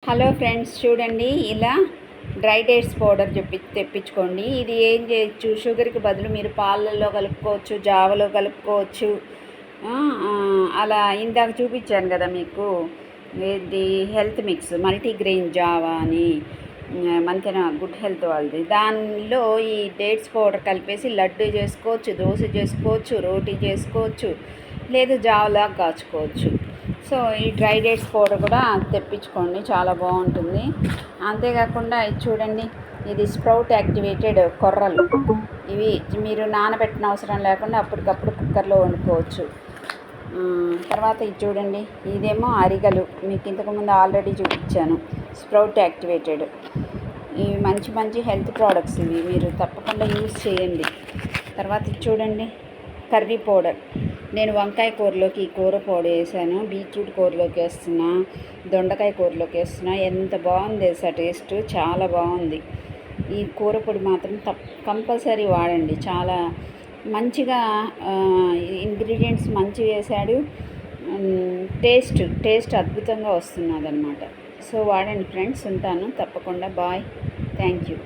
Hello friends, చూడండి ఇలా dry dates powder తెప్పించుకోండి. ఇది ఏం చేయొచ్చు, షుగర్కి బదులు మీరు పాలల్లో కలుపుకోవచ్చు, జావలో కలుపుకోవచ్చు. అలా ఇందాక చూపించాను కదా మీకు, ఇది హెల్త్ మిక్స్ మల్టీగ్రెయిన్ జావా అని మంచిగా గుడ్ హెల్త్ వాళ్ళది. దానిలో ఈ డేట్స్ పౌడర్ కలిపేసి లడ్డు చేసుకోవచ్చు, దోశ చేసుకోవచ్చు, రోటీ చేసుకోవచ్చు, లేదు జావలా కాచుకోవచ్చు. సో ఈ డ్రై డేట్స్ పౌడర్ కూడా తెప్పించుకోండి, చాలా బాగుంటుంది. అంతేకాకుండా ఇది చూడండి, ఇది స్ప్రౌట్ యాక్టివేటెడ్ కొర్రలు. ఇవి మీరు నానబెట్టిన అవసరం లేకుండా అప్పటికప్పుడు కుక్కర్లో వండుకోవచ్చు. తర్వాత ఇది చూడండి, ఇదేమో అరిగలు, మీకు ఇంతకుముందు ఆల్రెడీ చూపించాను, స్ప్రౌట్ యాక్టివేటెడ్. ఇవి మంచి మంచి హెల్త్ ప్రోడక్ట్స్, ఇవి మీరు తప్పకుండా యూజ్ చేయండి. తర్వాత ఇది చూడండి, కర్రీ పౌడర్. నేను వంకాయ కూరలోకి ఈ కూర పొడి వేసాను, బీట్రూట్ కూరలోకి వేస్తున్నా, దొండకాయ కూరలోకి వేస్తున్నా. ఎంత బాగుంది తెలుసా, టేస్ట్ చాలా బాగుంది. ఈ కూర పొడి మాత్రం కంపల్సరీ వాడండి, చాలా మంచిగా ఇంగ్రీడియంట్స్ మంచి వేశాడు. టేస్ట్ అద్భుతంగా వస్తున్నది అన్నమాట. సో వాడండి ఫ్రెండ్స్, ఉంటాను తప్పకుండా. Bye, thank you.